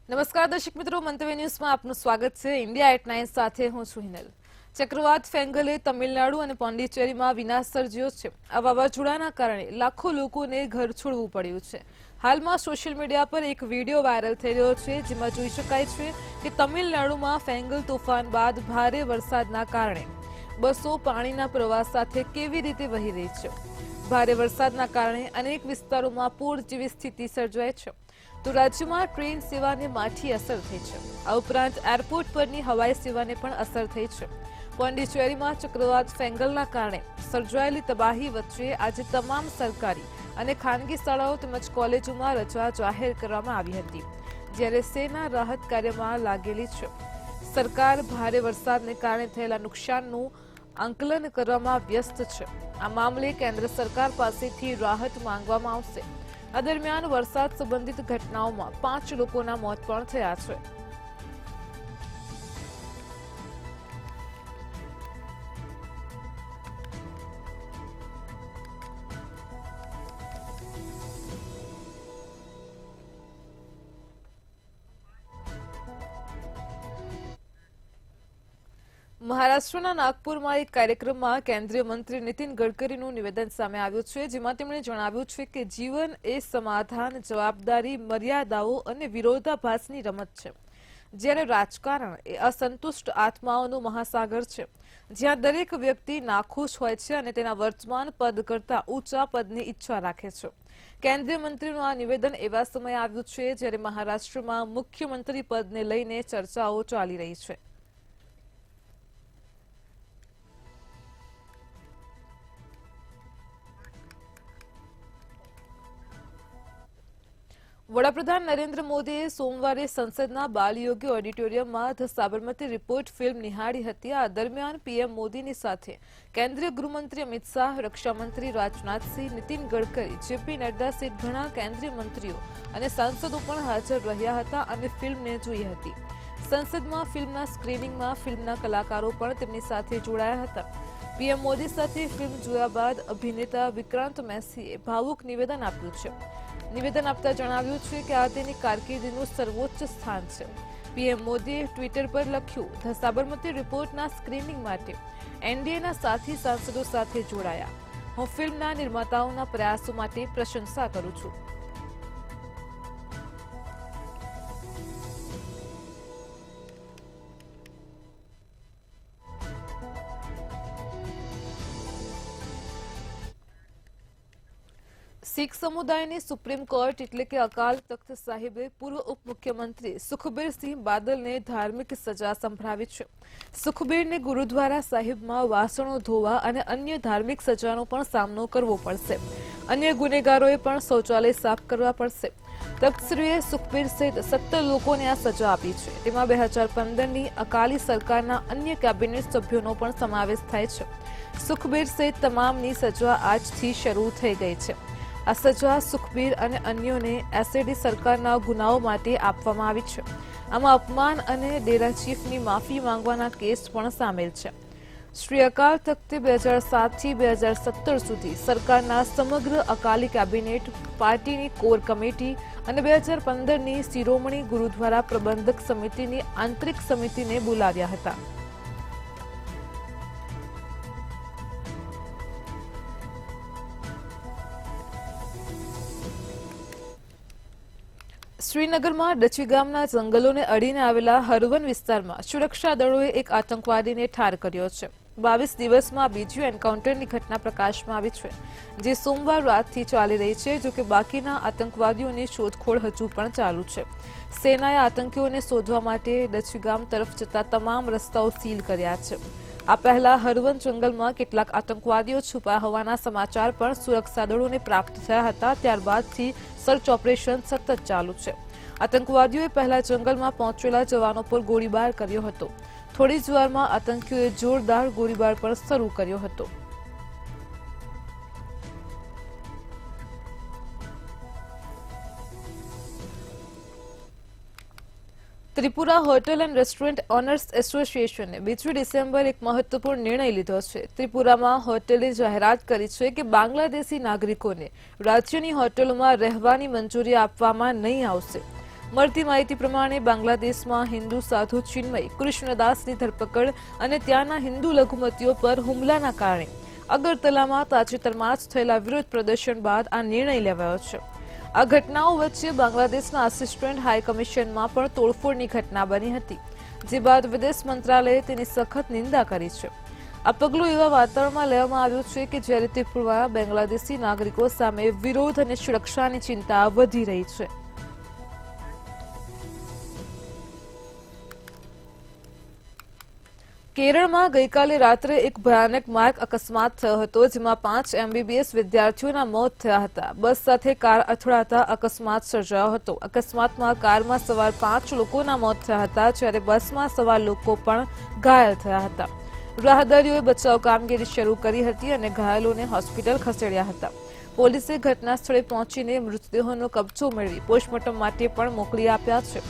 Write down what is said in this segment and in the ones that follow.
નમસ્કાર દર્શક મિત્રો, મંતવ્ય ન્યૂઝમાં આપનું સ્વાગત છે। ઇન્ડિયા એટ 9 સાથે હું છું હિનલ। ચક્રવાત ફેંગલે તમિલનાડુ અને પોંડિચેરીમાં વિનાશ સર્જ્યો છે। આ વાવાઝોડાના કારણે લાખો લોકોને ઘર છોડવું પડ્યું છે। હાલમાં સોશિયલ મીડિયા પર એક વિડીયો વાયરલ થઈ રહ્યો છે, જેમાં જોઈ શકાય છે કે તમિલનાડુમાં ફેંગલ તોફાન બાદ ભારે વરસાદના કારણે બસો પાણીના પ્રવાહ સાથે કેવી રીતે વહી રહી છે। ભારે વરસાદના કારણે અનેક વિસ્તારોમાં પૂર જેવી સ્થિતિ સર્જાઈ છે, તો રાજ્યમાં ટ્રેન સેવાને માઠી અસર થઈ છે। આ ઉપરાંત એરપોર્ટ પરની હવાઈ સેવાને પણ અસર થઈ છે। પોંડિચેરીમાં ચક્રવાત ફેંગલના કારણે સર્જાયેલી તબાહી વચ્ચે આજે તમામ સરકારી અને ખાનગી શાળાઓ તેમજ કોલેજોમાં રજા જાહેર કરવામાં આવી હતી, જ્યારે સેના રાહત કાર્યમાં લાગેલી છે। સરકાર ભારે વરસાદને કારણે થયેલા નુકસાનનું આંકલન કરવામાં વ્યસ્ત છે। આ મામલે કેન્દ્ર સરકાર પાસેથી રાહત માંગવામાં આવશે। આ દરમિયાન વરસાદ સંબંધિત ઘટનાઓમાં 5 લોકોના મોત પણ થયા છે। મહારાષ્ટ્રના નાગપુરમાં એક કાર્યક્રમમાં કેન્દ્રીય મંત્રી નીતિન ગડકરીનું નિવેદન સામે આવ્યું છે, જેમાં તેમણે જણાવ્યું છે કે જીવન એ સમાધાન, જવાબદારી, મર્યાદાઓ અને વિરોધાભાસની રમત છે, જ્યારે રાજકારણ એ અસંતુષ્ટ આત્માઓનું મહાસાગર છે, જ્યાં દરેક વ્યક્તિ નાખુશ હોય છે અને તેના વર્તમાન પદ કરતાં ઊંચા પદની ઈચ્છા રાખે છે। કેન્દ્રીય મંત્રીનું આ નિવેદન એવા સમયે આવ્યું છે જ્યારે મહારાષ્ટ્રમાં મુખ્યમંત્રી પદને લઈને ચર્ચાઓ ચાલી રહી છે। વડાપ્રધાન નરેન્દ્ર મોદીએ સોમવારે સંસદના બાલયોગી ઓડિટોરિયમમાં ધ સાબરમતી રિપોર્ટ ફિલ્મ નિહાળી હતી। આ દરમિયાન પીએમ મોદીની સાથે કેન્દ્રીય ગૃહમંત્રી અમિત શાહ, રક્ષામંત્રી રાજનાથસિંહ, નીતિન ગડકરી, જેપી નડ્ડા સહિત ઘણા કેન્દ્રીય મંત્રીઓ અને સાંસદો પણ હાજર રહ્યા હતા અને ફિલ્મને જોઈ હતી। સંસદમાં ફિલ્મના સ્ક્રીનિંગમાં ફિલ્મના કલાકારો પણ તેમની સાથે જોડાયા હતા। પીએમ મોદી સાથે ફિલ્મ જોયા બાદ અભિનેતા વિક્રાંત મેસીએ ભાવુક નિવેદન આપ્યું છે। નિવેદન આપતા જણાવ્યું છે કે આ તેની કારકિર્દીનું સર્વોચ્ચ સ્થાન છે। પીએમ મોદીએ ટ્વિટર પર લખ્યું, ધ સાબરમતી રિપોર્ટના સ્ક્રીનિંગ માટે એનડીએના સાથી સાંસદો સાથે જોડાયા। હું ફિલ્મના નિર્માતાઓના પ્રયાસો માટે પ્રશંસા કરું છું। શીખ સમુદાયની સુપ્રીમ કોર્ટ એટલે કે અકાલ તખ્ત સાહિબે પૂર્વ ઉપમુખ્યમંત્રી સુખબીરસિંહ બાદલને ધાર્મિક સજા સંભળાવી છે। સુખબીરને ગુરુદ્વારા સાહિબમાં વાસણો ધોવા અને અન્ય ધાર્મિક સજાનો પણ સામનો કરવો પડશે। અન્ય ગુનેગારોએ પણ શૌચાલય સાફ કરવા પડશે। તખ્તશ્રીએ સુખબીર સહિત 17 લોકોને આ સજા આપી છે। તેમાં 2015ની અકાલી સરકારના અન્ય કેબિનેટ સભ્યોનો પણ સમાવેશ થાય છે। સુખબીર સહિત તમામની સજા આજથી શરૂ થઈ ગઈ છે। આ સજા સુખબીર અને અન્યોને એસએડી સરકારના ગુનાઓ માટે આપવામાં આવી છે। આમાં અપમાન અને ડેરા ચીફની માફી માંગવાના કેસ પણ સામેલ છે। શ્રી અકાલ તખ્તે 2007થી 2017 સુધી સરકારના સમગ્ર અકાલી કેબિનેટ, પાર્ટીની કોર કમિટી અને 2015ની શિરોમણી ગુરુદ્વારા પ્રબંધક સમિતિની આંતરિક સમિતિને બોલાવ્યા હતા। શ્રીનગરમાં ડચી ગામના જંગલોને અડીને આવેલા હરવન વિસ્તારમાં સુરક્ષા દળોએ એક આતંકવાદીને ઠાર કર્યો છે। 22 દિવસમાં બીજી એન્કાઉન્ટરની ઘટના પ્રકાશમાં આવી છે, જે સોમવાર રાતથી ચાલી રહી છે। જો કે બાકીના આતંકવાદીઓની શોધખોળ હજુ પણ ચાલુ છે। સેનાએ આતંકીઓને શોધવા માટે ડચી ગામ તરફ જતા તમામ રસ્તાઓ સીલ કર્યા છે। આ પહેલા હરવન જંગલમાં કેટલાક આતંકવાદીઓ છુપાયા હોવાના સમાચાર પણ સુરક્ષા દળોને પ્રાપ્ત થયા હતા। ત્યારબાદથી સર્ચ ઓપરેશન સતત ચાલુ છે। આતંકવાદીઓએ પહેલા જંગલમાં પહોંચેલા જવાનો પર ગોળીબાર કર્યો હતો। થોડી જ વારમાં આતંકીઓએ જોરદાર ગોળીબાર પણ શરૂ કર્યો હતો। Tripura hotel and restaurant owners એસોસિએશને 2 ડિસેમ્બર એક મહત્વપૂર્ણ નિર્ણય લીધો છે। ત્રિપુરામાં હોટેલે જાહેરાત કરી છે કે બાંગ્લાદેશી નાગરિકોને રાજ્યની હોટેલોમાં રહેવાની મંજૂરી આપવામાં નહીં આવશે। મળતી માહિતી પ્રમાણે બાંગ્લાદેશમાં હિન્દુ સાધુ ચિન્મય કૃષ્ણદાસની ધરપકડ અને ત્યાંના હિન્દુ લઘુમતીઓ પર હુમલાના કારણે અગરતલામાં તાજેતરમાં જ થયેલા વિરોધ પ્રદર્શન બાદ આ નિર્ણય લેવાયો છે. આ ઘટનાઓ વચ્ચે બાંગ્લાદેશના આસિસ્ટન્ટ હાઈ કમિશનમાં પણ તોડફોડની ઘટના બની હતી, જે બાદ વિદેશ મંત્રાલયે તેની સખત નિંદા કરી છે. આ પગલું એવા વાતાવરણમાં લેવામાં આવ્યું છે કે જ્યારે ત્રિપુરામાં બાંગ્લાદેશી નાગરિકો સામે વિરોધ અને સુરક્ષાની ચિંતા વધી રહી છે. કેરળમાં ગઈકાલે રાત્રે એક ભયાનક માર્ગ અકસ્માત થયો હતો, જેમાં 5 MBBS વિદ્યાર્થીઓના મોત થયા હતા. બસ સાથે કાર અથડાતા અકસ્માત સર્જાયો હતો. અકસ્માતમાં કારમાં સવાર 5 લોકોના મોત થયા હતા, જ્યારે બસમાં સવાર લોકો પણ ઘાયલ થયા હતા. રાહદારીઓએ બચાવ કામગીરી શરૂ કરી હતી અને ઘાયલોને હોસ્પિટલ ખસેડ્યા હતા. પોલીસે ઘટના સ્થળે પહોંચીને મૃતદેહોનો કબજો મેળવી પોસ્ટમોર્ટમ માટે પણ મોકલી આપ્યા છે.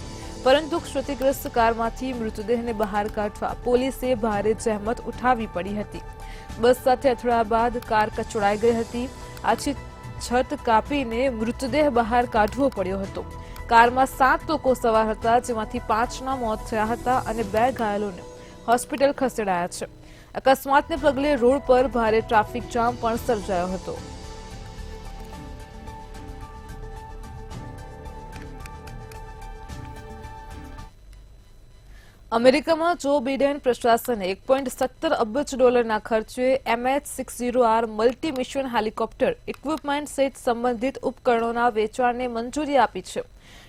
પરંતુ ક્ષતિગ્રસ્ત કારમાંથી મૃતદેહને બહાર કાઢવા પોલીસે ભારે જહેમત ઉઠાવવી પડી હતી. બસ સાથે અથડાયા બાદ કાર કચડાઈ ગઈ હતી. આછી છત કાપીને મૃતદેહ બહાર કાઢવો પડ્યો હતો. કારમાં 7 લોકો સવાર હતા, જેમાંથી 5ના મોત થયા હતા અને 2 ઘાયલોને હોસ્પિટલ ખસેડાયા છે. અકસ્માતને પગલે રોડ પર ભારે ટ્રાફિક જામ પણ સર્જાયો હતો. અમેરિકામાં જો બિડેન પ્રશાસને $1.17 અબજ ખર્ચે MH-60R multi mission helicopter equipment સહિત સંબંધિત ઉપકરણોના વેચાણને મંજૂરી આપી છે.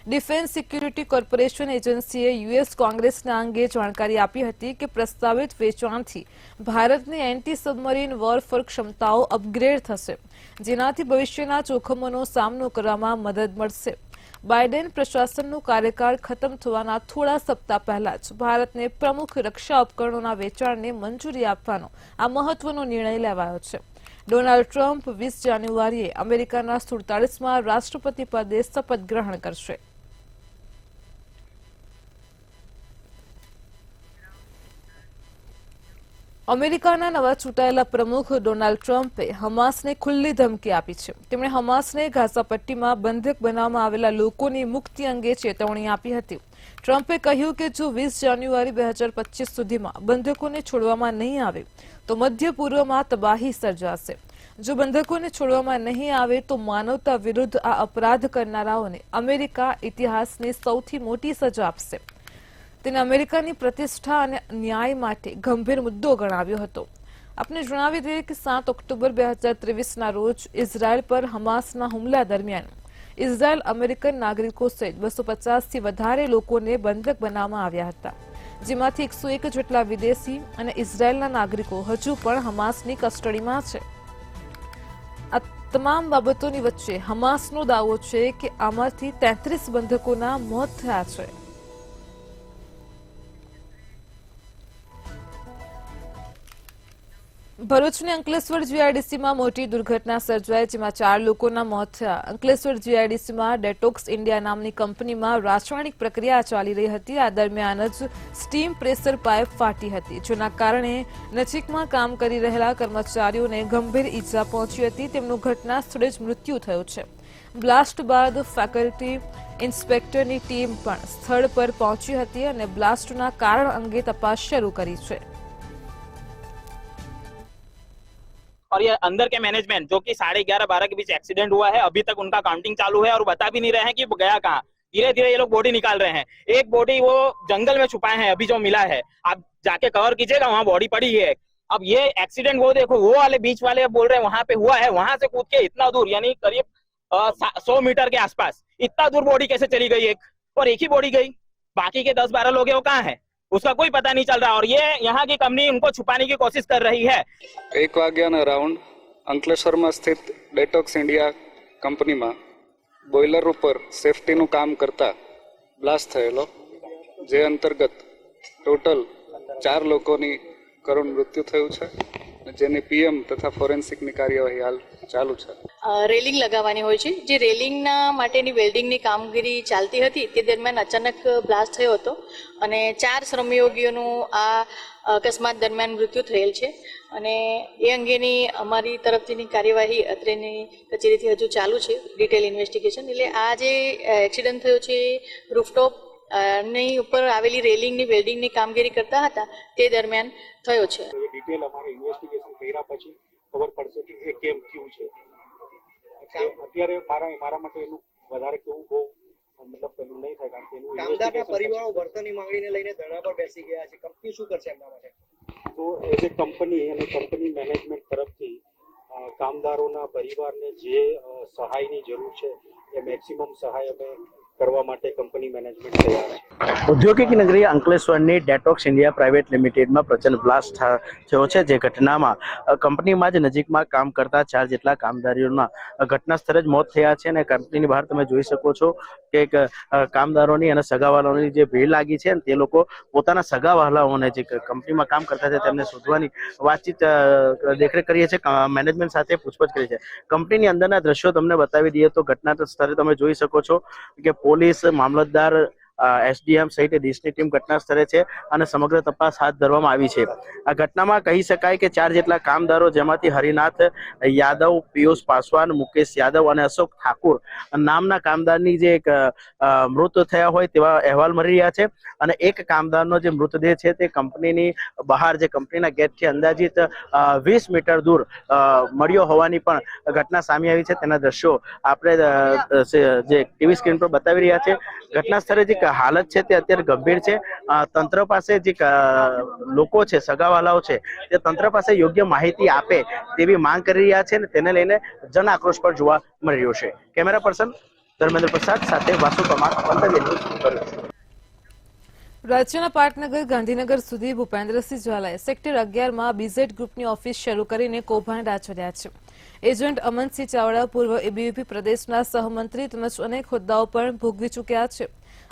ડિફેન્સ સિક્યુરિટી કોર્પોરેશન એજન્સીએ યુએસ કોંગ્રેસના અંગે જાણકારી આપી હતી કે પ્રસ્તાવિત વેચાણથી ભારતની એન્ટી સબમરીન વોરફેર ક્ષમતાઓ અપગ્રેડ થશે, જેનાથી ભવિષ્યના જોખમોનો સામનો કરવામાં મદદ મળશે. બાઇડેન પ્રશાસનનું કાર્યકાળ ખતમ થવાના થોડા સપ્તાહ પહેલા જ ભારતને પ્રમુખ રક્ષા ઉપકરણોના વેચાણને મંજૂરી આપવાનો આ મહત્વનો નિર્ણય લેવાયો છે. ડોનાલ્ડ ટ્રમ્પ 20 જાન્યુઆરીએ અમેરિકાના 47માં રાષ્ટ્રપતિ પદે શપથ ગ્રહણ કરશે. અમેરિકાના નવા ચૂંટાયેલા પ્રમુખ ડોનાલ્ડ ટ્રમ્પે હમાસને ખુલ્લી ધમકી આપી છે. તેમણે હમાસને ગાઝા પટ્ટીમાં બંધક બનાવવામાં આવેલા લોકોની મુક્તિ અંગે ચેતવણી આપી હતી. ટ્રમ્પે કહ્યું કે જો 20 જાન્યુઆરી 2025 સુધીમાં બંધકોને છોડવામાં નહીં આવે તો મધ્ય પૂર્વમાં તબાહી સર્જાશે. જો બંધકોને છોડવામાં નહીં આવે તો માનવતા વિરુદ્ધ આ અપરાધ કરનારાઓને અમેરિકા ઇતિહાસની સૌથી મોટી સજા આપશે. તેને અમેરિકાની પ્રતિષ્ઠા અને ન્યાય માટે ગંભીર મુદ્દો ગણાવ્યો હતો. આપને જણાવી દઈએ કે 7 ઓક્ટોબર 2023ના રોજ ઇઝરાયલ પર હમાસના હુમલા દરમિયાન ઇઝરાયલ અમેરિકન નાગરિકો સહિત 250થી વધારે લોકોને બંધક બનાવવામાં આવ્યા હતા, જેમાંથી 101 જેટલા વિદેશી અને ઇઝરાયલના નાગરિકો હજુ પણ હમાસની કસ્ટડીમાં છે. આ તમામ બાબતોની વચ્ચે હમાસનો દાવો છે કે આમાંથી 33 બંધકોના મોત થયા છે. ભરૂચની અંકલેશ્વર જીઆઈડીસીમાં મોટી દુર્ઘટના સર્જાઈ, જેમાં 4 લોકોના મોત થયા. અંકલેશ્વર જીઆઈડીસીમાં ડેટોક્સ ઇન્ડિયા નામની કંપનીમાં રાસાયણિક પ્રક્રિયા ચાલી રહી હતી. આ દરમિયાન જ સ્ટીમ પ્રેશર પાઇપ ફાટી હતી, જેના કારણે નજીકમાં કામ કરી રહેલા કર્મચારીઓને ગંભીર ઈજા પહોંચી હતી. તેમનું ઘટના સ્થળે જ મૃત્યુ થયું છે. બ્લાસ્ટ બાદ ફેકલ્ટી ઇન્સ્પેક્ટરની ટીમ પણ સ્થળ પર પહોંચી હતી અને બ્લાસ્ટના કારણ અંગે તપાસ શરૂ કરી છે. और ये अंदर के मैनेजमेंट जो कि 11:30-12 के बीच एक्सीडेंट हुआ है, अभी तक उनका काउंटिंग चालू है और बता भी नहीं रहे हैं कि गया कहाँ. धीरे धीरे ये लोग बॉडी निकाल रहे हैं. एक बॉडी वो जंगल में छुपाए हैं, अभी जो मिला है आप जाके कवर कीजिएगा, वहाँ बॉडी पड़ी है. अब ये एक्सीडेंट वो देखो, वो वाले बीच वाले बोल रहे हैं वहां पे हुआ है, वहां से कूद के इतना दूर यानी करीब 100 मीटर के आसपास इतना दूर बॉडी कैसे चली गई एक, और एक ही बॉडी गई, बाकी के 10-12 लोग हैं वो कहाँ है उसका कोई पता नहीं चल रहा. और ये यहाँ की कंपनी उनको छुपाने की कोशिश कर रही है. 1 વાગ્યાના રાઉન્ડ અંકલેશ્વરમાં સ્થિત ડેટોક્સ ઇન્ડિયા કંપનીમાં બોઇલર ઉપર સેફટીનું કામ કરતા બ્લાસ્ટ થયેલો, જે અંતર્ગત ટોટલ 4 લોકોની કરુણ મૃત્યુ થયું છે જેની પીએમ તથા ફોરેન્સિકની કાર્યવાહી હાલ ચાલુ છે. રેલિંગ લગાવવાની હોય છે. જે રેલિંગના માટેની વેલ્ડિંગની કામગીરી ચાલતી હતી તે દરમિયાન અચાનક બ્લાસ્ટ થયો હતો અને 4 શ્રમયોગીઓનું આ અકસ્માત દરમિયાન મૃત્યુ થયેલ છે અને એ અંગેની અમારી તરફથીની કાર્યવાહી અત્રેની કચેરીથી હજુ ચાલુ છે, ડિટેલ ઇન્વેસ્ટિગેશન. એટલે આ જે એક્સિડન્ટ થયો છે રૂફટોપ ની ઉપર આવેલી રેલિંગની વેલ્ડિંગની કામગીરી કરતા હતા તે દરમિયાન થયો છે. ડિટેલ અમારે ઇન્વેસ્ટિગેશન કર્યા પછી ખબર પડશે કે એ કેમ થયું છે. અત્યારે મારા માટે એનું વધારે કેવું બહુ મતલબ પેલું નહીં થાય, કારણ કે એનું કામદારના પરિવારો વર્તનની માંગણીને લઈને ધરણા પર બેસી ગયા છે. કંપની શું કરશે એમના માટે? તો એઝ એ કંપની અને કંપની મેનેજમેન્ટ તરફથી કામદારોના પરિવારને જે સહાયની જરૂર છે એ મેક્સિમમ સહાય અમે કરવા માટે કંપની મેનેજમેન્ટ તૈયાર છે. ઔદ્યોગિક નગરી અંકલેશ્વરની ડેટોક્સ ઇન્ડિયા પ્રાઇવેટ લિમિટેડમાં પ્રચંડ બ્લાસ્ટ થયો છે. જે ઘટનામાં કંપનીમાં જ નજીકમાં કામ કરતા 4 જેટલા કામદારોના ઘટના સ્થળે જ મોત થયા છે અને કંપનીની બહાર તમે જોઈ શકો છો કે કામદારોની અને સગાવાલાઓની જે ભીડ લાગી છે તે લોકો પોતાના સગાવાલાઓને જે કંપનીમાં કામ કરતા છે તેમને શોધવાની વાતચીત દેખરેખ કરીએ છીએ, મેનેજમેન્ટ સાથે પૂછપરછ કરી છે. કંપનીની અંદરના દ્રશ્યો તમને બતાવી દઈએ તો ઘટના સ્થળે તમે જોઈ શકો છો કે પોલીસ, મામલતદાર, એસડીએમ સહિત દેશની ટીમ ઘટના સ્થળે છે અને સમગ્ર તપાસ હાથ ધરવામાં આવી છે. આ ઘટનામાં કહી શકાય કે 4 જેટલા કામદારો, જેમાંથી હરિનાથ યાદવ, પિયુષ પાસવાન, મુકેશ યાદવ અને અશોક ઠાકુર નામના કામદારની જે એક મૃત થયા હોય તેવા અહેવાલ મળી રહ્યા છે અને એક કામદારનો જે મૃતદેહ છે તે કંપનીની બહાર, જે કંપનીના ગેટથી અંદાજિત 20 મીટર દૂર મળ્યો હોવાની પણ ઘટના સામે આવી છે. તેના દ્રશ્યો આપણે જે ટીવી સ્ક્રીન પર બતાવી રહ્યા છે. ઘટના સ્થળે જે હાલત છે તે અત્યારે ગંભીર છે. તંત્ર પાસે જે લોકો છે, સગાવાલાઓ છે, તે તંત્ર પાસે યોગ્ય માહિતી આપે તેવી માંગ કરી રહ્યા છે અને તેને લઈને જન આક્રોશ પણ જોવા મળી રહ્યો છે. કેમેરા પર્સન ધર્મેન્દ્ર પ્રસાદ સાથે વાસુ પરમાર, મંતવ્ય ન્યૂઝ. રાજ્યના પાટનગર ગાંધીનગર સુધી ભૂપેન્દ્રસિંહ ઝાલાએ સેક્ટર 11માં બીઝેડ ગ્રુપની ઓફિસ શરૂ કરીને કૌભાંડ આચર્યા છે. એજન્ટ અમનસિંહ ચાવડા પૂર્વ એબીવીપી પ્રદેશના સહમંત્રી તેમજ અનેક હોદ્દાઓ પણ ભોગવી ચૂક્યા છે.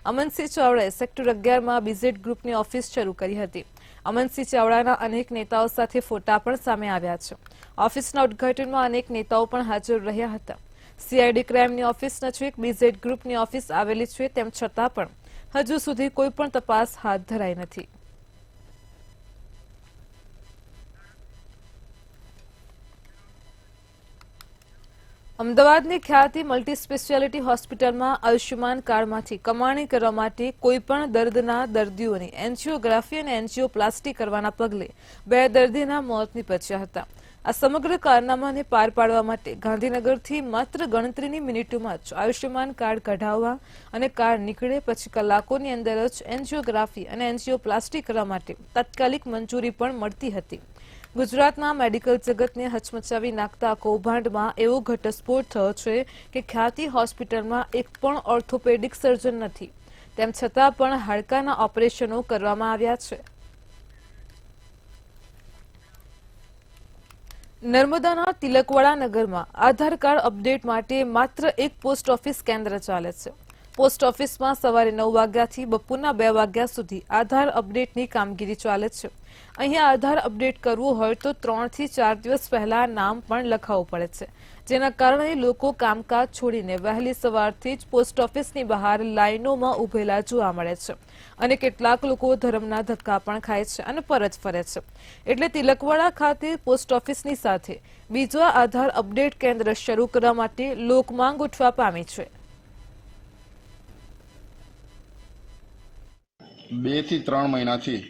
અમનસિંહ ચાવડાએ સેક્ટર 11માં બીઝેડ ગ્રુપની ઓફિસ શરૂ કરી હતી. અમનસિંહ ચાવડાના અનેક નેતાઓ સાથે ફોટા પણ સામે આવ્યા છે. ઓફિસના ઉદ્ઘાટનમાં અનેક નેતાઓ પણ હાજર રહ્યા હતા. સીઆઈડી ક્રાઇમની ઓફિસ નજીક બીઝેડ ગ્રુપની ઓફિસ આવેલી છે, તેમ છતાં પણ હજુ સુધી કોઈ પણ તપાસ હાથ ધરાઈ નથી. અમદાવાદની ખ્યાતિ મલ્ટી સ્પેશિયાલિટી હોસ્પિટલમાં આયુષ્યમાન કાર્ડમાંથી કમાણી કરવા માટે કોઈપણ દર્દના દર્દીઓની એન્જિયોગ્રાફી અને એન્જિયોપ્લાસ્ટી કરવાના પગલે 2 દર્દીના મોત નીપજ્યા હતા. આ સમગ્ર કારનામાને પાર પાડવા માટે ગાંધીનગરથી માત્ર ગણતરીની મિનિટોમાં જ આયુષ્યમાન કાર્ડ કઢાવવા અને કાર્ડ નીકળે પછી કલાકોની અંદર જ એન્જિયોગ્રાફી અને એન્જિયોપ્લાસ્ટી કરવા માટે તાત્કાલિક મંજૂરી પણ મળતી હતી. ગુજરાતના મેડિકલ જગતને હચમચાવી નાખતા કૌભાંડમાં એવો ઘટસ્ફોટ થયો છે કે ખ્યાતિ હોસ્પિટલમાં એક પણ ઓર્થોપેડિક સર્જન નથી, તેમ છતાં પણ હાડકાના ઓપરેશનો કરવામાં આવ્યા છે. નર્મદાના તિલકવાડા નગરમાં આધાર કાર્ડ અપડેટ માટે માત્ર એક પોસ્ટ ઓફિસ કેન્દ્ર ચાલે છે. પોસ્ટ ઓફિસમાં સવારે 9 વાગ્યાથી બપોરના 2 વાગ્યા સુધી આધાર અપડેટની કામગીરી ચાલે છે. અહીંયા આધાર અપડેટ કરવું હોય તો 3 થી 4 દિવસ પહેલા નામ પણ લખાવવું પડે છે, જેના કારણે લોકો કામકાજ છોડીને વહેલી સવારથી જ પોસ્ટ ઓફિસની બહાર લાઈનોમાં ઉભેલા જોવા મળે છે અને કેટલાક લોકો ધર્મના ધક્કા પણ ખાય છે અને પરત ફરે છે. એટલે તિલકવાડા ખાતે પોસ્ટ ઓફિસની સાથે બીજો આધાર અપડેટ કેન્દ્ર શરૂ કરવા માટે લોકમાંગ ઉઠવા પામી છે. 2 થી 3 મહિનાથી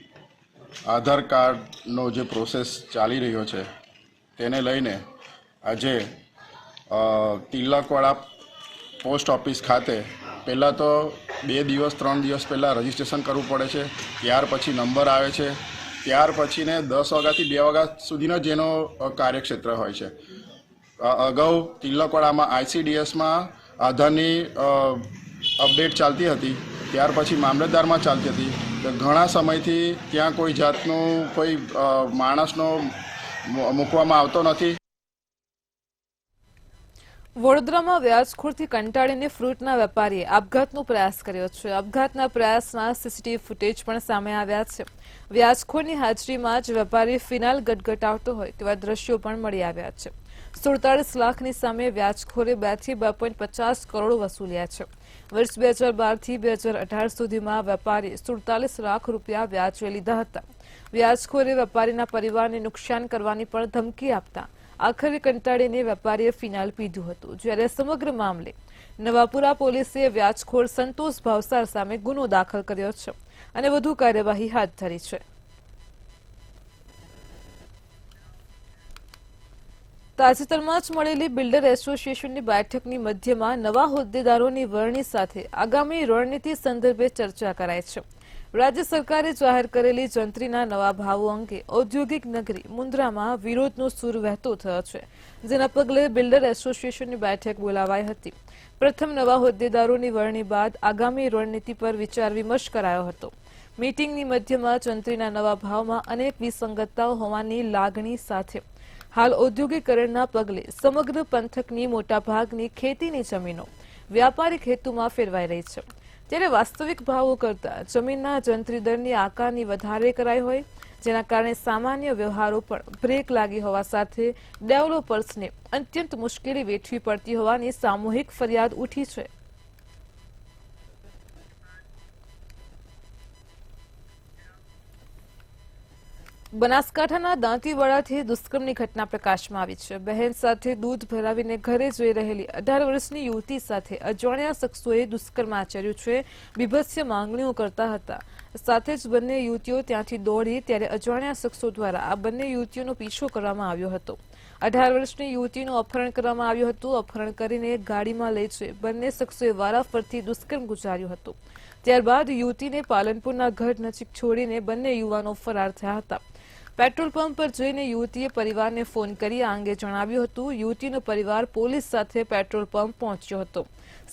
આધાર કાર્ડનો જે પ્રોસેસ ચાલી રહ્યો છે તેને લઈને આજે તિલકવાડા પોસ્ટ ઓફિસ ખાતે પહેલાં તો 2 દિવસ 3 દિવસ પહેલાં રજિસ્ટ્રેશન કરવું પડે છે, ત્યાર પછી નંબર આવે છે, ત્યાર પછીને 10 વાગ્યાથી 2 વાગ્યા સુધીનો જેનો કાર્યક્ષેત્ર હોય છે. અગાઉ તિલકવાડામાં ICDSમાં આધારની અપડેટ ચાલતી હતી, ત્યાર પછી મામલતદારમાં ચાલતી હતી. ઘણા સમયથી ત્યાં કોઈ જાતનું કોઈ માણસનો મૂકવામાં આવતો નથી. વડોદરામાં વ્યાજખોરથી કંટાળીને ફ્રૂટના વેપારીએ આપઘાતનો પ્રયાસ કર્યો છે. આપઘાતના પ્રયાસના સીસીટીવી ફૂટેજ પણ સામે આવ્યા છે. વ્યાજખોરની હાજરીમાં જ વેપારી ફિનાઇલ ગટગટાવતો હોય તેવા દ્રશ્યો પણ મળી આવ્યા છે. 47 લાખની સામે વ્યાજખોરે 2 થી 2.50 કરોડ વસૂલ્યા છે. વર્ષ 2012 થી 2018 સુધીમાં વેપારીએ 47 લાખ રૂપિયા વ્યાજે લીધા હતા. વ્યાજખોરે વેપારીના પરિવારને નુકસાન કરવાની પણ ધમકી આપતા આખરે કંટાળીને વેપારીએ ફિનાઇલ પીધું હતું. જ્યારે સમગ્ર મામલે નવાપુરા પોલીસે વ્યાજખોર સંતોષ ભાવસાર સામે ગુનો દાખલ કર્યો છે અને વધુ કાર્યવાહી હાથ ધરી છે. તાજેતરમાં જ મળેલી બિલ્ડર એસોસિએશનની બેઠકની મધ્યમાં નવા હોદ્દેદારોની વરણી સાથે આગામી રણનીતિ સંદર્ભે ચર્ચા કરાઈ છે. રાજ્ય સરકારે જાહેર કરેલી જંત્રીના નવા ભાવો અંગે ઔદ્યોગિક નગરી મુન્દ્રામાં વિરોધનો સૂર વહેતો થયો છે, જેના પગલે બિલ્ડર એસોસિએશનની બેઠક બોલાવાઈ હતી. પ્રથમ નવા હોદ્દેદારોની વરણી બાદ આગામી રણનીતિ પર વિચાર વિમર્શ કરાયો હતો. મીટિંગની મધ્યમાં જંત્રીના નવા ભાવમાં અનેક વિસંગતતાઓ હોવાની લાગણી સાથે હાલ ઔદ્યોગિકરણના પગલે સમગ્ર પંથકની મોટાભાગની ખેતીની જમીનો વ્યાપારિક હેતુમાં ફેરવાઈ રહી છે. ત્યારે વાસ્તવિક ભાવો કરતાં જમીનના જંત્રી દરની આકારણી વધારે કરાઈ હોય, જેના કારણે સામાન્ય વ્યવહારો પર બ્રેક લાગી હોવા સાથે ડેવલપર્સને અત્યંત મુશ્કેલી વેઠવી પડતી હોવાની સામૂહિક ફરિયાદ ઉઠી છે. બનાસકાંઠાના દાંતીવાડાથી દુષ્કર્મની ઘટના પ્રકાશમાં આવી છે. બહેન સાથે દૂધ ભરાવીને ઘરે જઈ રહેલી 18 વર્ષની યુવતી સાથે અજાણ્યા શખ્સોએ દુષ્કર્મ આચર્યું છે. બીભત્સ માંગણીઓ કરતા હતા. સાથે જ બંને યુવતીઓ ત્યાંથી દોડી ત્યારે અજાણ્યા શખ્સો દ્વારા આ બંને યુવતીઓનો પીછો કરવામાં આવ્યો હતો. 18 વર્ષની યુવતીનું અપહરણ કરવામાં આવ્યું હતું. અપહરણ કરીને ગાડીમાં લઈ જઈ બંને શખ્સોએ વારાફરતી દુષ્કર્મ ગુજાર્યું હતું. ત્યારબાદ યુવતીને પાલનપુરના ઘર નજીક છોડીને બંને યુવાનો ફરાર થયા હતા. પેટ્રોલ પંપ પર જઈને યુવતીએ પરિવારને ફોન કરી આ અંગે જણાવ્યું હતું. યુવતીનો પરિવાર પોલીસ સાથે પેટ્રોલ પંપ પહોંચ્યો હતો.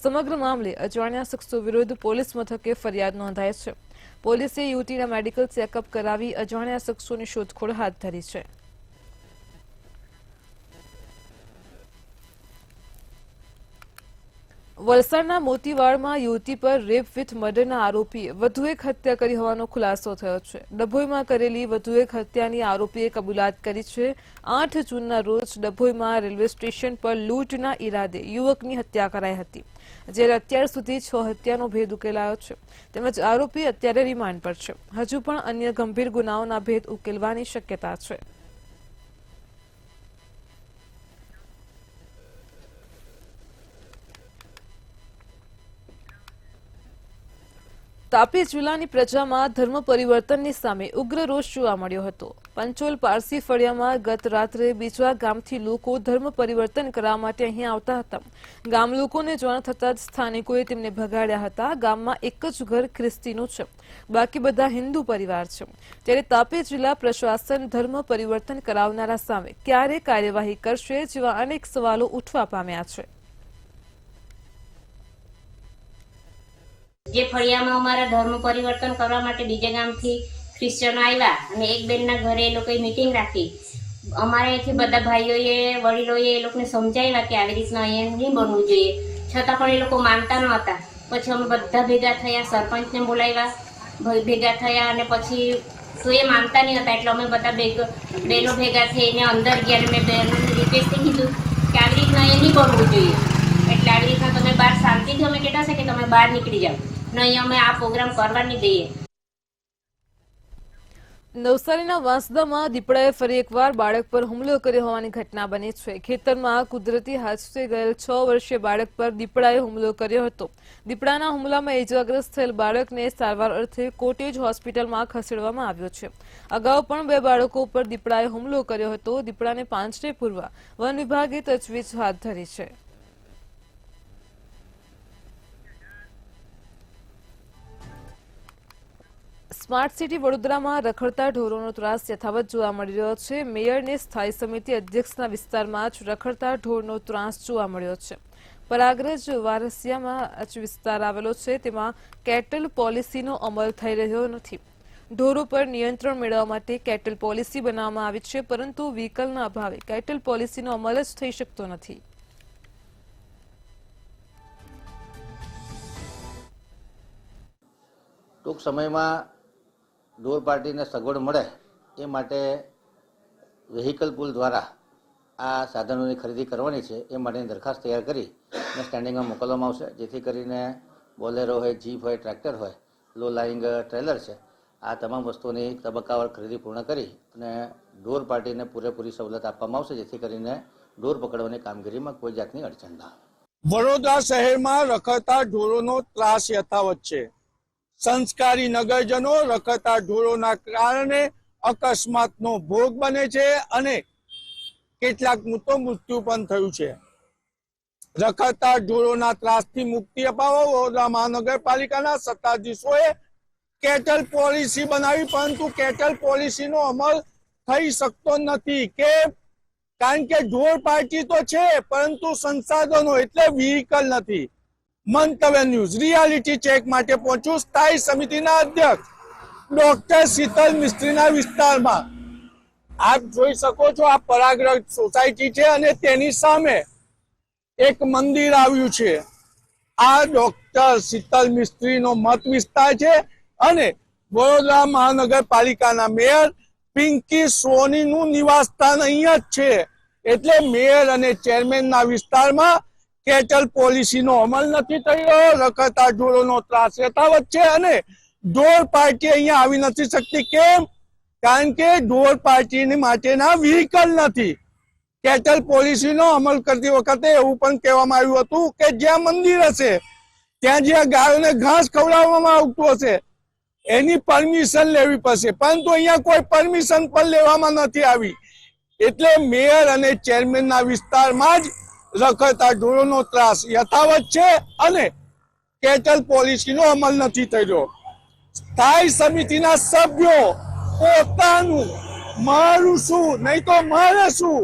સમગ્ર મામલે અજાણ્યા શખ્સો વિરુદ્ધ પોલીસ મથકે ફરિયાદ નોંધાઈ છે. પોલીસે યુવતીના મેડિકલ ચેકઅપ કરાવી અજાણ્યા શખ્સોની શોધખોળ હાથ ધરી છે. વલસાડના મોતીવાડમાં યુવતી પર રેપ વિથ મર્ડરના આરોપીએ વધુ એક હત્યા કરી હોવાનો ખુલાસો થયો છે. ડભોઈમાં કરેલી વધુ એક હત્યાની આરોપીએ કબૂલાત કરી છે. 8 જૂનના રોજ ડભોઈમાં રેલવે સ્ટેશન પર લૂંટના ઈરાદે યુવકની હત્યા કરાઈ હતી, જ્યારે અત્યાર સુધી 6 હત્યાનો ભેદ ઉકેલાયો છે. તેમજ આરોપી અત્યારે રિમાન્ડ પર છે. હજુ પણ અન્ય ગંભીર ગુનાઓના ભેદ ઉકેલવાની શક્યતા છે. તાપી જિલ્લાની પ્રજામાં ધર્મ પરિવર્તનની સામે ઉગ્ર રોષ જોવા મળ્યો હતો. પંચોલ પારસી ફળિયામાં ગત રાત્રે બીજા ગામથી લોકો ધર્મ પરિવર્તન કરવા માટે અહીં આવતા હતા. ગામ લોકોને જાણ થતાં જ સ્થાનિકોએ તેમને ભગાડ્યા હતા. ગામમાં એક જ ઘર ખ્રિસ્તીનું છે, બાકી બધા હિન્દુ પરિવાર છે. ત્યારે તાપી જિલ્લા પ્રશાસન ધર્મ પરિવર્તન કરાવનારા સામે ક્યારે કાર્યવાહી કરશે જેવા અનેક સવાલો ઉઠવા પામ્યા છે. જે ફળિયામાં અમારા ધર્મ પરિવર્તન કરવા માટે બીજા ગામથી ક્રિશ્ચનો આવ્યા અને એક બેનના ઘરે એ લોકોએ મીટિંગ રાખી. અમારા અહીંથી બધા ભાઈઓએ વડીલોએ એ લોકોને સમજાવ્યા કે આવી રીતના અહીંયા નહીં બનવું જોઈએ, છતાં પણ એ લોકો માનતા ન હતા. પછી અમે બધા ભેગા થયા, સરપંચને બોલાવ્યા, ભેગા થયા અને પછી તો એ માનતા નહીં હતા એટલે અમે બધા બહેનો ભેગા થઈને અંદર ગયા અને મેં બહેનોને રિક્વેસ્ટથી કીધું કે આવી રીતના અહીંયા નહીં બનવું જોઈએ, એટલે આવી રીતના તમે બહાર શાંતિથી અમે કહેતા છે કે તમે બહાર નીકળી જાઓ, નહીં અમે આ પ્રોગ્રામ કરવા નહીં દઈએ. નવસારીના વાંસદામાં દીપડાએ ફરી એકવાર બાળક પર હુમલો કર્યો હોવાની ઘટના બની છે. ખેતરમાં કુદરતી હાદસે ગયેલ 6 વર્ષીય બાળક પર દીપડાએ હુમલો કર્યો હતો. દીપડાના હુમલામાં ઇજાગ્રસ્ત થયેલ બાળકને સારવાર અર્થે કોટેજ હોસ્પિટલમાં ખસેડવામાં આવ્યો છે. અગાઉ પણ 2 બાળકો પર દીપડાએ હુમલો કર્યો હતો. દીપડાને પાંજરે પૂરવા વન વિભાગે તજવીજ હાથ ધરી છે. સ્માર્ટ સિટી વડોદરામાં રખડતા ઢોરોનો ત્રાસ યથાવત જોવા મળી રહ્યો છે. મેયરની સ્થાયી સમિતિ અધ્યક્ષના વિસ્તારમાં જ રખડતા ઢોરનો ત્રાસ જોવા મળ્યો છે. પરાગરજ વારસિયામાં વિસ્તાર આવેલો છે, તેમાં કેટલ પોલિસીનો અમલ થઈ રહ્યો નથી. ઢોરો પર નિયંત્રણ મેળવવા માટે કેટલ પોલિસી બનાવવામાં આવી છે, પરંતુ વ્હીકલના અભાવે કેટલ પોલિસીનો અમલ જ થઈ શકતો નથી. ટૂંક સમયમાં ઢોર પાર્ટીને સગવડ મળે એ માટે વેહિકલ પુલ દ્વારા આ સાધનોની ખરીદી કરવાની છે એ માટેની દરખાસ્ત તૈયાર કરી અને સ્ટેન્ડિંગમાં મોકલવામાં આવશે, જેથી કરીને બોલેરો હોય, જીપ હોય, ટ્રેક્ટર હોય, લો લાઇંગ ટ્રેલર છે, આ તમામ વસ્તુઓની તબક્કાવાર ખરીદી પૂર્ણ કરી અને ઢોર પાર્ટીને પૂરેપૂરી સવલત આપવામાં આવશે, જેથી કરીને ઢોર પકડવાની કામગીરીમાં કોઈ જાતની અડચણ ના આવે. વડોદરા શહેરમાં રખડતા ઢોરોનો ત્રાસ યથાવત છે. સંસ્કારી નગરજનો રખડતા ઢોરોના કારણે અકસ્માતનો ભોગ બને છે અને કેટલાકનું તો મૃત્યુ પણ થયું છે. રખડતા ઢોરોના ત્રાસથી મુક્તિ અપાવવા વડોદરા મહાનગરપાલિકાના સત્તાધીશોએ કેટલ પોલિસી બનાવી, પરંતુ કેટલ પોલિસીનો અમલ થઈ શકતો નથી. કારણ કે ઢોર પાર્ટી તો છે પરંતુ સંસાધનો એટલે વ્હીકલ નથી. મંતવ્ય ન્યૂઝ રિયાલિટી ચેક માટે પહોંચ્યું સ્થાયી સમિતિના અધ્યક્ષ ડોક્ટર શીતલ મિસ્ત્રીના વિસ્તારમાં. આપ જોઈ શકો છો આ પરાગરજ સોસાયટી છે અને તેની સામે એક મંદિર આવ્યું છે. આ ડોક્ટર શીતલ મિસ્ત્રીનો મત વિસ્તાર છે અને વડોદરા મહાનગરપાલિકાના મેયર પિંકી સોનીનું નિવાસ સ્થાન અહીંયા જ છે. એટલે મેયર અને ચેરમેનના વિસ્તારમાં કેટલ પોલિસીનો અમલ નથી થયો. રખડતા ઢોરોનો ત્રાસ યથાવત છે અને ઢોર પાર્ટી અહીંયા આવી નથી શકતી. કેમ? કારણ કે ઢોર પાર્ટી માટેના વ્હીકલ નથી. કેટલ પોલિસીનો અમલ કરતી વખતે એવું પણ કહેવામાં આવ્યું હતું કે જ્યાં મંદિર હશે ત્યાં જ્યાં ગાયોને ઘાસ ખવડાવવામાં આવતું હશે એની પરમિશન લેવી પડશે, પરંતુ અહીંયા કોઈ પરમિશન પણ લેવામાં નથી આવી. એટલે મેયર અને ચેરમેનના વિસ્તારમાં જ રખડતા ઢોરોનો ત્રાસ યથાવત છે અને કેટલ પોલિસીનો અમલ નથી થયો. સ્થાયી સમિતિના સભ્યો પોતાનું મારું શું નહીં તો મારે શું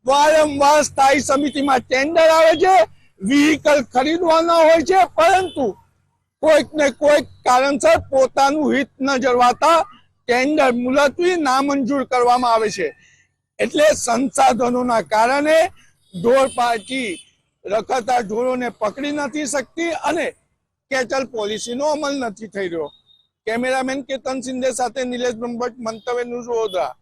વારંવાર સ્થાયી સમિતિમાં ટેન્ડર આવે છે, વ્હીકલ ખરીદવાના હોય છે, પરંતુ કોઈક ને કોઈક કારણસર પોતાનું હિત ન જળવાતા ટેન્ડર મુલતવી નામંજૂર કરવામાં આવે છે. એટલે સંસાધનોના કારણે ઢોર પાર્ટી રખડતા ઢોરોને પકડી નથી શકતી અને કેટલ પોલિસીનો અમલ નથી થઈ રહ્યો. કેમેરામેન કેતન સિંધે સાથે નિલેશ બ્રહ્મભટ્ટ, મંતવ્ય ન્યૂઝ વડોદરા.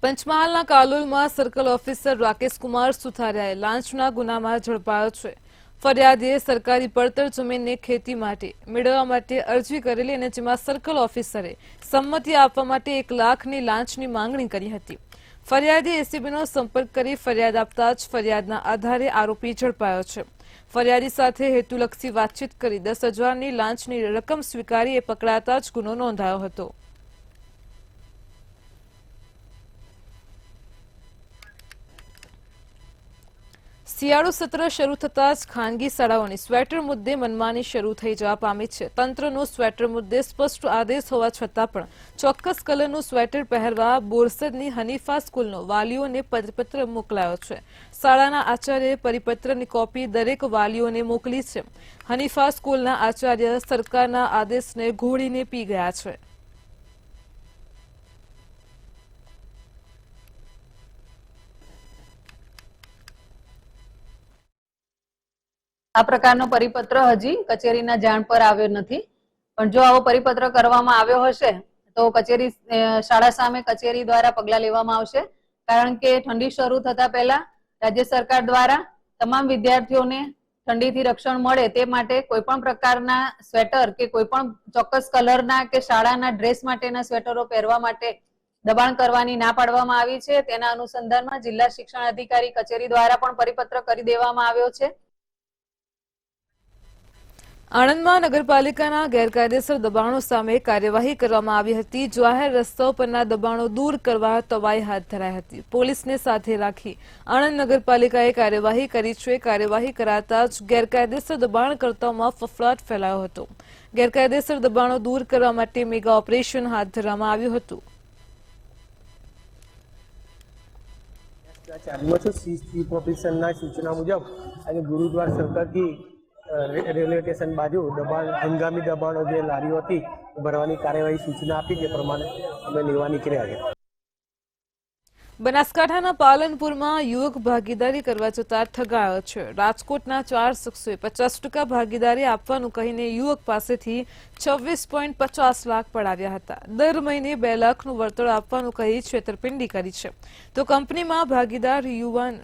પંચમહાલના કાલોલમાં સર્કલ ઓફિસર રાકેશ કુમાર સુથારિયાએ લાંચના ગુનામાં ઝડપાયો છે. ફરિયાદીએ સરકારી પડતર જમીનને ખેતી માટે મેળવવા માટે અરજી કરેલી અને જેમાં સર્કલ ઓફિસરે સંમતિ આપવા માટે 1 લાખની લાંચની માંગણી કરી હતી. ફરિયાદીએ એસીબીનો સંપર્ક કરી ફરિયાદ આપતા જ ફરિયાદના આધારે આરોપી ઝડપાયો છે. ફરિયાદી સાથે હેતુલક્ષી વાતચીત કરી 10,000ની લાંચની રકમ સ્વીકારી એ પકડાતા જ ગુનો નોંધાયો હતો. શિયાળુ સત્ર શરૂ થતાં જ ખાનગી શાળાઓની સ્વેટર મુદ્દે મનમાની શરૂ થઈ જવા પામી છે. તંત્રનો સ્વેટર મુદ્દે સ્પષ્ટ આદેશ હોવા છતાં પણ ચોક્કસ કલરનું સ્વેટર પહેરવા બોરસદની હનીફા સ્કૂલનો વાલીઓને પરિપત્ર મોકલાયો છે. શાળાના આચાર્યએ પરિપત્રની કોપી દરેક વાલીઓને મોકલી છે. હનીફા સ્કૂલના આચાર્ય સરકારના આદેશને ઘોળીને પી ગયા છે. આ પ્રકારનો પરિપત્ર હજી કચેરીના જાણ પર આવ્યો નથી, પણ જો આવો પરિપત્ર કરવામાં આવ્યો હશે તો કચેરી શાળા સામે કચેરી દ્વારા પગલાં લેવામાં આવશે. કારણ કે ઠંડી શરૂ થતા પહેલા રાજ્ય સરકાર દ્વારા તમામ વિદ્યાર્થીઓને ઠંડીથી રક્ષણ મળે તે માટે કોઈ પણ પ્રકારના સ્વેટર કે કોઈ પણ ચોક્કસ કલરના કે શાળાના ડ્રેસ માટેના સ્વેટરો પહેરવા માટે દબાણ કરવાની ના પાડવામાં આવી છે. તેના અનુસંધાનમાં જિલ્લા શિક્ષણ અધિકારી કચેરી દ્વારા પણ પરિપત્ર કરી દેવામાં આવ્યો છે. આણંદમાં નગરપાલિકાના ગેરકાયદેસર દબાણો સામે કાર્યવાહી કરવામાં આવી હતી. જાહેર રસ્તાઓ પરના દબાણો દૂર કરવા તવાઈ હાથ ધરાઈ હતી. પોલીસને સાથે રાખી આણંદ નગરપાલિકાએ કાર્યવાહી કરી છે. કાર્યવાહી કરાતા જ ગેરકાયદેસર દબાણકર્તાઓમાં ફફડાટ ફેલાયો હતો. ગેરકાયદેસર દબાણો દૂર કરવા માટે મેગા ઓપરેશન હાથ ધરવામાં આવ્યું હતું. ચીફ ઓફિસરના સૂચના મુજબ આજે ગુરુદ્વાર સર્કલથી રેલવે સ્ટેશન બાજુ દબાણ હંગામી દબાણો જે લારીઓ હતી ભરવાની કાર્યવાહી સૂચના આપી તે પ્રમાણે અમે લેવા નીકળ્યા છે. બનાસકાંઠાના પાલનપુરમાં યુવક ભાગીદારી કરવા જતા ઠગાયો છે. રાજકોટના 4 શખ્સોએ 50% ભાગીદારી આપવાનું કહીને યુવક પાસેથી 26.50 લાખ પડાવ્યા હતા. દર મહિને 2 લાખનું વળતર આપવાનું કહી છેતરપિંડી કરી છે. તો કંપનીમાં ભાગીદાર યુવાન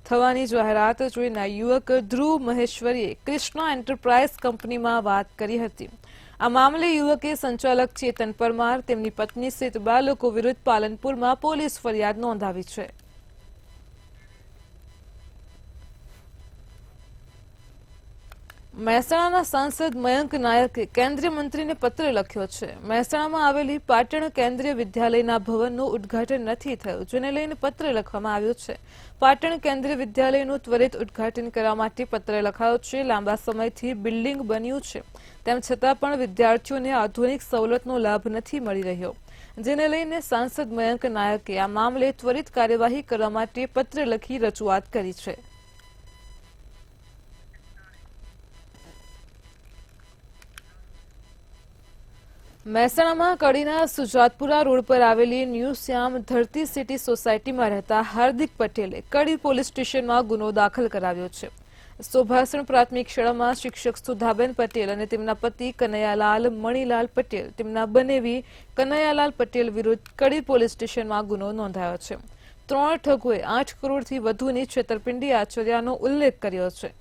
થવાની જાહેરાત જોઈને યુવક ધ્રુવ મહેશ્વરીએ કૃષ્ણા એન્ટરપ્રાઇઝ કંપનીમાં વાત કરી હતી. આ મામલે યુવકે સંચાલક ચેતન પરમાર, તેમની પત્ની સહિત 2 લોકો વિરુદ્ધ પાલનપુરમાં પોલીસ ફરિયાદ નોંધાવી છે. મહેસાણાના સાંસદ મયંક નાયકે કેન્દ્રીય મંત્રીને પત્ર લખ્યો છે. મહેસાણામાં આવેલી પાટણ કેન્દ્રીય વિદ્યાલયના ભવનનું ઉદ્ઘાટન નથી થયું, જેને લઈને પત્ર લખવામાં આવ્યો છે. પાટણ કેન્દ્રીય વિદ્યાલયનું ત્વરિત ઉદ્ઘાટન કરવા માટે પત્ર લખાયો છે. લાંબા સમયથી બિલ્ડિંગ બન્યું છે, તેમ છતાં પણ વિદ્યાર્થીઓને આધુનિક સવલતનો લાભ નથી મળી રહ્યો, જેને લઈને સાંસદ મયંક નાયકે આ મામલે ત્વરિત કાર્યવાહી કરવા માટે પત્ર લખી રજૂઆત કરી છે. મહેસાણામાં કડીના સુજાતપુરા રોડ પર આવેલી ન્યૂ શ્યામ ધરતી સિટી સોસાયટીમાં રહેતા હાર્દિક પટેલે કડી પોલીસ સ્ટેશનમાં ગુનો દાખલ કરાવ્યો છે. સોભાસણ પ્રાથમિક શાળામાં શિક્ષક સુધાબેન પટેલ અને તેમના પતિ કનૈયાલાલ મણીલાલ પટેલ, તેમના બનેવી કનૈયાલાલ પટેલ વિરુદ્ધ કડી પોલીસ સ્ટેશનમાં ગુનો નોંધાયો છે. 3 ઠગોએ 8 કરોડથી વધુની છેતરપિંડી આચર્યાનો ઉલ્લેખ કર્યો છે.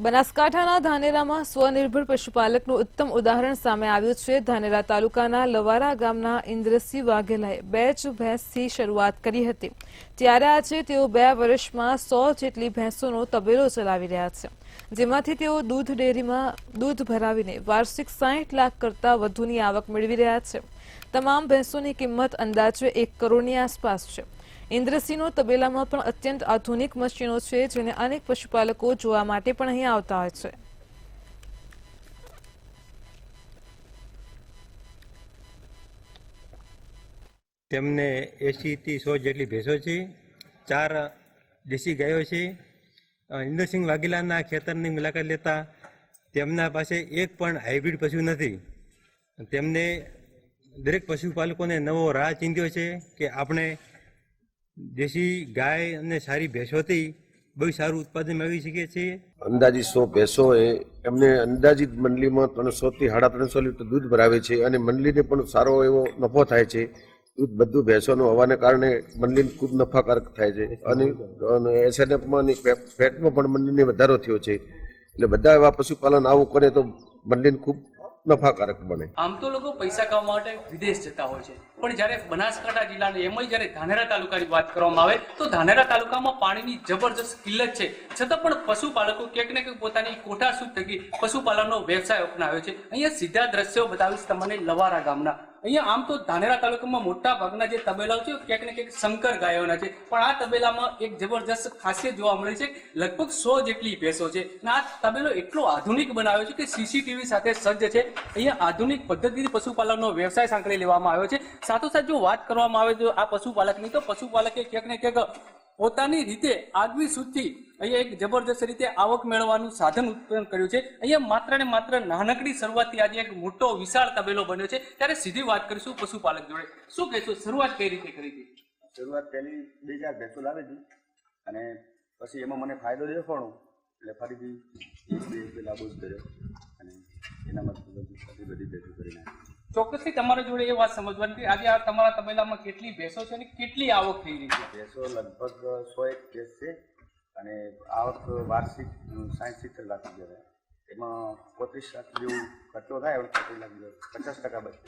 બનાસકાંઠાના ધાનેરામાં સ્વનિર્ભર પશુપાલકનું ઉત્તમ ઉદાહરણ સામે આવ્યું છે. ધાનેરા તાલુકાના લવારા ગામના ઇન્દ્રસિંહ વાઘેલાએ 2 ભેંસથી શરૂઆત કરી હતી, ત્યારે આજે તેઓ 2 વર્ષમાં 100 જેટલી ભેંસોનો તબેલો ચલાવી રહ્યા છે, જેમાંથી તેઓ દૂધ ડેરીમાં દૂધ ભરાવીને વાર્ષિક 60 લાખ કરતાં વધુની આવક મેળવી રહ્યા છે. તમામ ભેંસોની કિંમત અંદાજે 1 કરોડની આસપાસ છે. ઇન્દ્રસિંહનો તબેલામાં પણ અત્યંત આધુનિક મશીનો છે, જેને અનેક પશુપાલકો જોવા માટે પણ અહીં આવતા હોય છે. તેમને 80 થી 100 જેટલી ભેંસો છે, 4 દેશી ગાયો છે. ઇન્દ્રસિંહ વાઘેલાના ખેતરની મુલાકાત લેતા તેમના પાસે એક પણ હાઇબ્રિડ પશુ નથી. તેમને દરેક પશુપાલકોને નવો રાહ ચીંધ્યો છે કે આપણે દેશી ગાય અને સારી ભેંસોથી બહુ સારું ઉત્પાદન મેળવી શકીએ છીએ. અંદાજિત 100 ભેંસો એમને અંદાજિત મંડલીમાં 300 થી 350 લીટર દૂધ ભરાવે છે અને મંડલીને પણ સારો એવો નફો થાય છે. દૂધ બધું ભેંસોનું હોવાને કારણે મંડલીને ખૂબ નફાકારક થાય છે અને એસએનએફમાં ફેટમાં પણ મંડલીને વધારો થયો છે. એટલે બધા એવા પશુપાલન આવું કરે તો મંડલીને ખૂબ નફાકારક બને. આમ તો લોકો પૈસા કમાવા માટે વિદેશ જતા હોય છે, પણ જ્યારે બનાસકાંઠા જિલ્લાની એમ જ્યારે ધાનેરા તાલુકાની વાત કરવામાં આવે તો ધાનેરા તાલુકામાં પાણીની જબરજસ્ત કિલ્લત છે, છતાં પણ પશુપાલકો ક્યાંક ને ક્યાંક પોતાની કોઠાસૂઝ થકી પશુપાલનનો વ્યવસાય અપનાવ્યો છે. અહીંયા સીધા દ્રશ્યો બતાવીશ તમને લવારા ગામના. અહીંયા આમ તો ધાનેરા તાલુકામાં મોટા ભાગના જે તબેલાઓ છે ક્યાંક ને ક્યાંક શંકર ગાયોના છે, પણ આ તબેલામાં એક જબરજસ્ત ખાસિયત જોવા મળે છે. લગભગ 100 જેટલી ભેંસો છે અને આ તબેલો એટલો આધુનિક બનાવ્યો છે કે સીસીટીવી સાથે સજ્જ છે. અહીંયા આધુનિક પદ્ધતિથી પશુપાલનનો વ્યવસાય સાંકળી લેવામાં આવ્યો છે. સાથોસાથ જો વાત કરવામાં આવે તો આ પશુપાલકની, તો પશુપાલકે ક્યાંક ને ક્યાંક પોતાની રીતે આગવી સુધી અહીંયા એક જબરજસ્ત રીતે આવક મેળવવાનું સાધન ઉત્પન્ન કર્યું છે. અહીંયા માત્ર ને માત્ર નાનકડી શરૂઆતથી આજે એક મોટો વિશાળ તબેલો બન્યો છે. ત્યારે સીધી વાત કરીશું પશુપાલક જોડે. શું કહેશો, શરૂઆત કઈ રીતે કરી હતી? શરૂઆત પહેલી 2-4 ભેંસો લાવી હતી અને પછી એમાં મને ફાયદો દેખાણો એટલે ફરીથી 1-2 રૂપિયા લાભો જ કર્યો અને એનામાં બધી ભેંસો કરી નાખી. ચોક્કસથી તમારા જોડે એ વાત સમજવાની કે આજે આ તમારા તબેલામાં કેટલી ભેંસો છે અને કેટલી આવક થઈ રહી છે? ભેંસો લગભગ 101 ભેંસ છે અને આવક વાર્ષિક 60-70 લાખ રૂપિયા. એમાં 35 લાખ જેવું ખર્ચો થાય, 35 લાખ 50% બચે.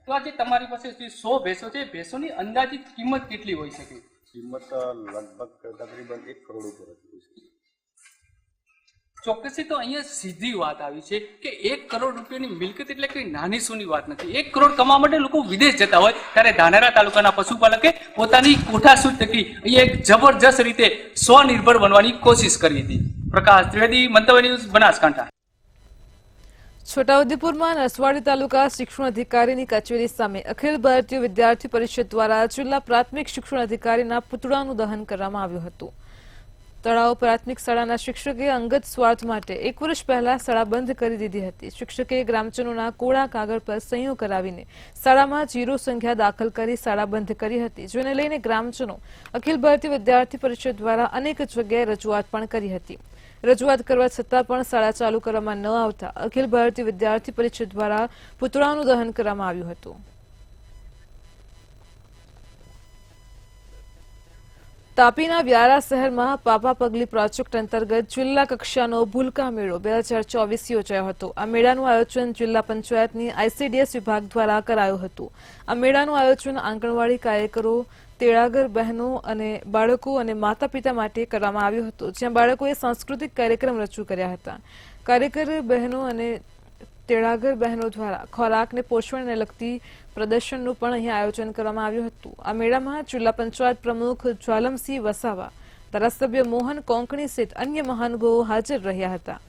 તો આજે તમારી પાસે 100 ભેંસો છે, ભેંસોની અંદાજિત કિંમત કેટલી હોઈ શકે? કિંમત લગભગ તકરીબન 1 કરોડ ઉપર હતી. ચોક્કસથી તો અહીંયા સીધી વાત આવી છે કે 1 કરોડ રૂપિયાની મિલકત એટલે કોઈ નાની સૂની વાત નથી. 1 કરોડ કમાવા માટે લોકો વિદેશ જતા હોય, ત્યારે ધાનેરા તાલુકાના પશુપાલકે પોતાની કોઠાસૂઝ થકી અહીંયા એક જબરજસ્ત રીતે સ્વનિર્ભર બનવાની કોશિશ કરી હતી. પ્રકાશ ત્રિવેદી, મંતવ્ય ન્યૂઝ, બનાસકાંઠા. છોટાઉદેપુરમાં નસવાડી તાલુકા શિક્ષણ અધિકારીની કચેરી સામે અખિલ ભારતીય વિદ્યાર્થી પરિષદ દ્વારા જિલ્લા પ્રાથમિક શિક્ષણ અધિકારીના પુતળાનું દહન કરવામાં આવ્યું હતું. તળાવ પ્રાથમિક શાળાના શિક્ષકે અંગત સ્વાર્થ માટે 1 વર્ષ પહેલા શાળા બંધ કરી દીધી હતી. શિક્ષકે ગ્રામજનોના કોરા કાગળ પર સહીઓ કરાવીને શાળામાં 0 સંખ્યા દાખલ કરી શાળા બંધ કરી હતી, જેને લઈને ગ્રામજનો અખિલ ભારતીય વિદ્યાર્થી પરિષદ દ્વારા અનેક જગ્યાએ રજૂઆત પણ કરી હતી. રજૂઆત કરવા છતાં પણ શાળા ચાલુ કરવામાં ન આવતા અખિલ ભારતીય વિદ્યાર્થી પરિષદ દ્વારા પુતળાનું દહન કરવામાં આવ્યું હતું. તાપીના વ્યારા શહેરમાં પાપા પગલી પ્રોજેક્ટ અંતર્ગત જિલ્લા કક્ષાનો ભૂલકા મેળો 2024 યોજાયો હતો. આ મેળાનું આયોજન જિલ્લા પંચાયતની ICDS વિભાગ દ્વારા કરાયું હતું. આ મેળાનું આયોજન આંગણવાડી કાર્યકરો, તેડાગર બહેનો અને બાળકો અને માતા પિતા માટે કરવામાં આવ્યું હતું, જ્યાં બાળકોએ સાંસ્કૃતિક કાર્યક્રમ રજૂ કર્યા હતા. કાર્યકર બહેનો અને તેડાગર બહેનો દ્વારા ખોરાકને પોષણને લગતી પ્રદર્શનનું પણ અહીં આયોજન કરવામાં આવ્યું હતું. આ મેળામાં જિલ્લા પંચાયત પ્રમુખ જ્વાલમસિંહ વસાવા, ધારાસભ્ય મોહન કોંકણી સહિત અન્ય મહાનુભાવો હાજર રહ્યા હતા.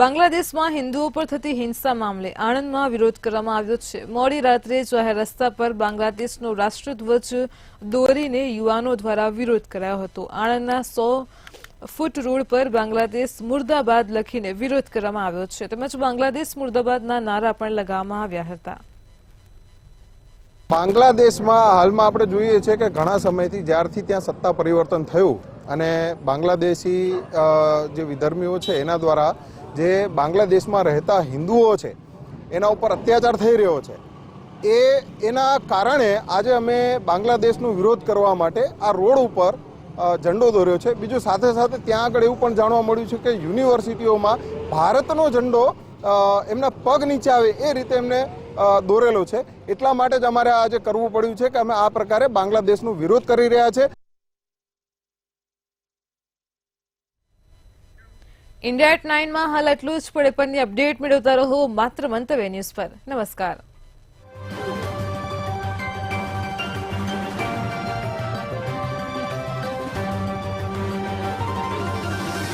બાંગ્લાદેશમાં હિન્દુઓ પર થતી હિંસા મામલે આણંદમાં વિરોધ કરવામાં આવ્યો છે. મોડી રાત્રે જાહેર રસ્તા પર બાંગ્લાદેશનો રાષ્ટ્રધ્વજ દોરીને યુવાનો દ્વારા વિરોધ કરાયો હતો. આણંદના 100 ફૂટ રોડ પર બાંગ્લાદેશ મુર્દાબાદ લખીને વિરોધ કરવામાં આવ્યો છે, તેમજ બાંગ્લાદેશ મુર્દાબાદના નારા પણ લગાવવામાં આવ્યા હતા. બાંગ્લાદેશમાં હાલમાં આપણે જોઈએ છીએ કે ઘણા સમયથી જ્યારથી ત્યાં સત્તા પરિવર્તન થયું અને બાંગ્લાદેશી જે વિધર્મીઓ છે એના દ્વારા જે બાંગ્લાદેશમાં રહેતા હિન્દુઓ છે એના ઉપર અત્યાચાર થઈ રહ્યો છે, એના કારણે આજે અમે બાંગ્લાદેશનો વિરોધ કરવા માટે આ રોડ ઉપર ઝંડો દોર્યો છે. બીજું સાથે સાથે ત્યાં આગળ એવું પણ જાણવા મળ્યું છે કે યુનિવર્સિટીઓમાં ભારતનો ઝંડો એમના પગ નીચે આવે એ રીતે એમને દોરેલો છે. એટલા માટે જ અમારે આજે કરવું પડ્યું છે કે અમે આ પ્રકારે બાંગ્લાદેશનો વિરોધ કરી રહ્યા છે. India@9 માં હાલ આટલું જ. પડે પરની અપડેટ મેળવતા રહો માત્ર મંતવ્ય ન્યૂઝ પર. નમસ્કાર.